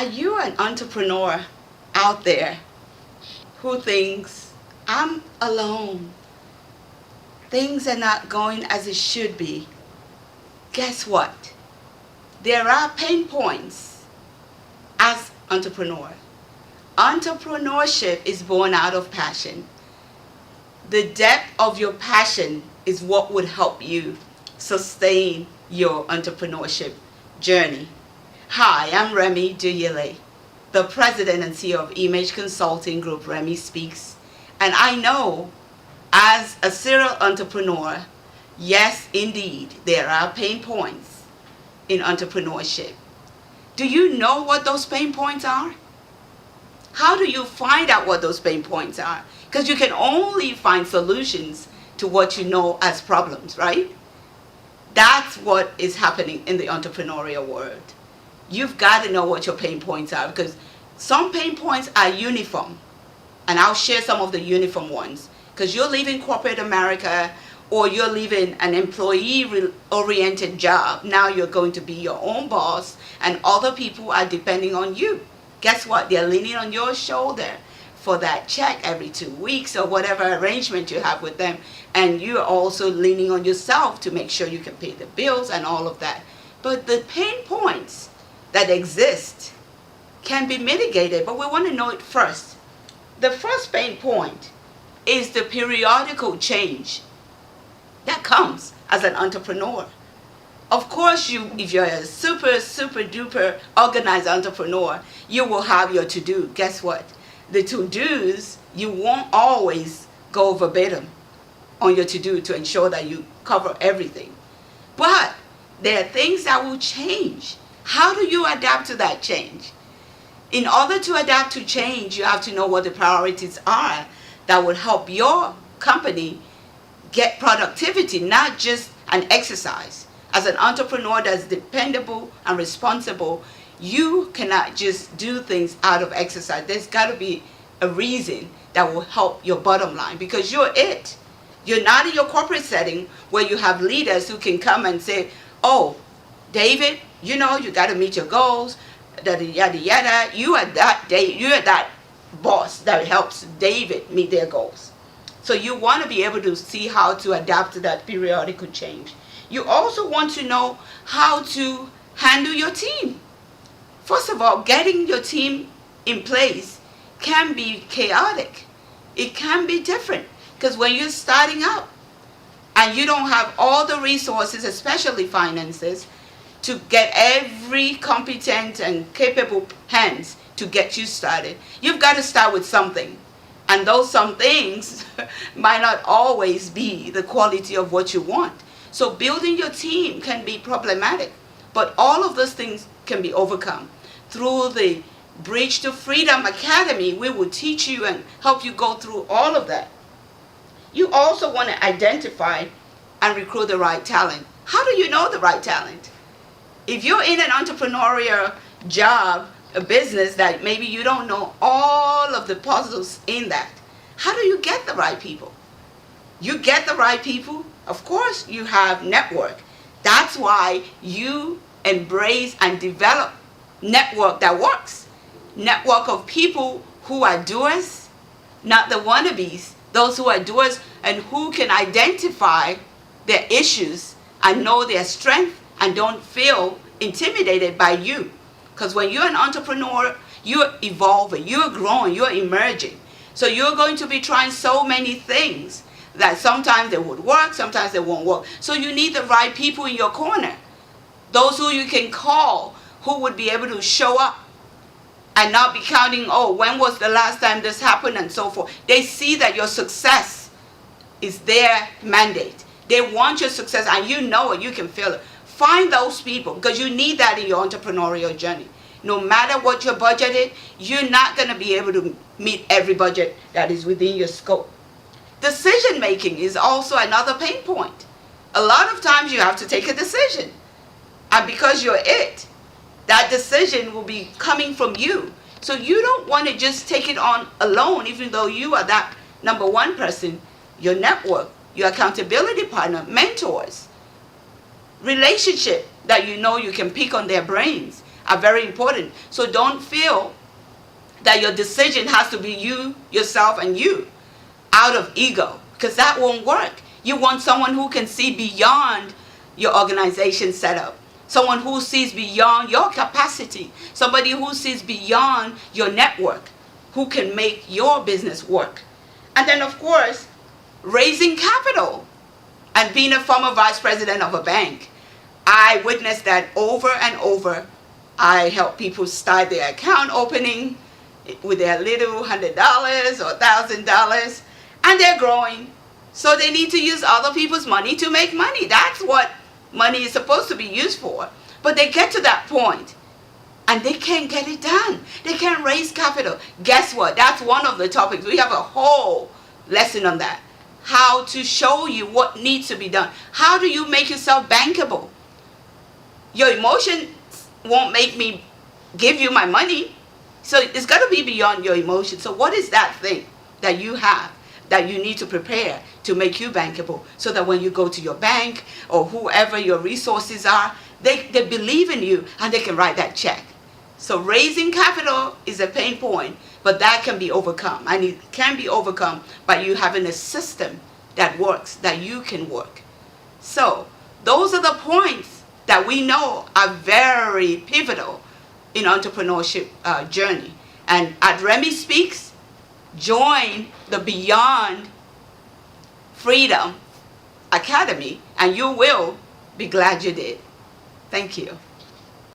Are you an entrepreneur out there who thinks, I'm alone, things are not going as it should be? Guess what? There are pain points as entrepreneur. Entrepreneurship is born out of passion. The depth of your passion is what would help you sustain your entrepreneurship journey. Hi, I'm Remy Duyele, the president and CEO of Image Consulting Group, Remy Speaks. And I know as a serial entrepreneur, yes, indeed, there are pain points in entrepreneurship. Do you know what those pain points are? How do you find out what those pain points are? Because you can only find solutions to what you know as problems, right? That's what is happening in the entrepreneurial world. You've got to know what your pain points are, because some pain points are uniform. And I'll share some of the uniform ones. Because you're leaving corporate America, or you're leaving an employee-oriented job. Now you're going to be your own boss, and other people are depending on you. Guess what? They're leaning on your shoulder for that check every 2 weeks or whatever arrangement you have with them. And you're also leaning on yourself to make sure you can pay the bills and all of that. But the pain points that exist can be mitigated, but we want to know it first. The first pain point is the periodical change that comes as an entrepreneur. Of course, if you're a super duper organized entrepreneur, you will have your to-do. Guess what? The to-dos, you won't always go verbatim on your to-do to ensure that you cover everything. But there are things that will change. How do you adapt to that change? In order to adapt to change, you have to know what the priorities are that would help your company get productivity, not just an exercise. As an entrepreneur that's dependable and responsible, you cannot just do things out of exercise. There's got to be a reason that will help your bottom line, because you're it. You're not in your corporate setting where you have leaders who can come and say, oh, David, you know, you got to meet your goals, yada, yada, yada. You're that boss that helps David meet their goals. So you want to be able to see how to adapt to that periodical change. You also want to know how to handle your team. First of all, getting your team in place can be chaotic. It can be different, because when you're starting out and you don't have all the resources, especially finances, to get every competent and capable hands to get you started, you've got to start with something. And those some things might not always be the quality of what you want. So building your team can be problematic, but all of those things can be overcome. Through the Bridge to Freedom Academy, we will teach you and help you go through all of that. You also want to identify and recruit the right talent. How do you know the right talent? If you're in an entrepreneurial job, a business that maybe you don't know all of the puzzles in that, how do you get the right people? You get the right people, of course, you have network. That's why you embrace and develop network that works. Network of people who are doers, not the wannabes, those who are doers and who can identify their issues and know their strength and don't feel intimidated by you. Because when you're an entrepreneur, you're evolving, you're growing, you're emerging. So you're going to be trying so many things that sometimes they would work, sometimes they won't work. So you need the right people in your corner. Those who you can call, who would be able to show up and not be counting, oh, when was the last time this happened and so forth. They see that your success is their mandate. They want your success and you know it, you can feel it. Find those people, because you need that in your entrepreneurial journey. No matter what your budget is, you're not going to be able to meet every budget that is within your scope. Decision making is also another pain point. A lot of times you have to take a decision. And because you're it, that decision will be coming from you. So you don't want to just take it on alone, even though you are that number one person, your network, your accountability partner, mentors, relationship that you know you can pick on their brains are very important. So don't feel that your decision has to be you, yourself, and you out of ego, because that won't work. You want someone who can see beyond your organization setup, someone who sees beyond your capacity, somebody who sees beyond your network, who can make your business work. And then, of course, raising capital and being a former vice president of a bank. I witnessed that over and over. I help people start their account opening with their little $100 or $1,000, and they're growing. So they need to use other people's money to make money. That's what money is supposed to be used for. But they get to that point and they can't get it done. They can't raise capital. Guess what? That's one of the topics. We have a whole lesson on that. How to show you what needs to be done. How do you make yourself bankable? Your emotions won't make me give you my money. So it's got to be beyond your emotions. So what is that thing that you have that you need to prepare to make you bankable, so that when you go to your bank or whoever your resources are, they believe in you and they can write that check. So raising capital is a pain point, but that can be overcome. And it can be overcome by you having a system that works, that you can work. So those are the points that we know are very pivotal in entrepreneurship journey. And at Remy Speaks, join the Beyond Freedom Academy, and you will be glad you did. Thank you.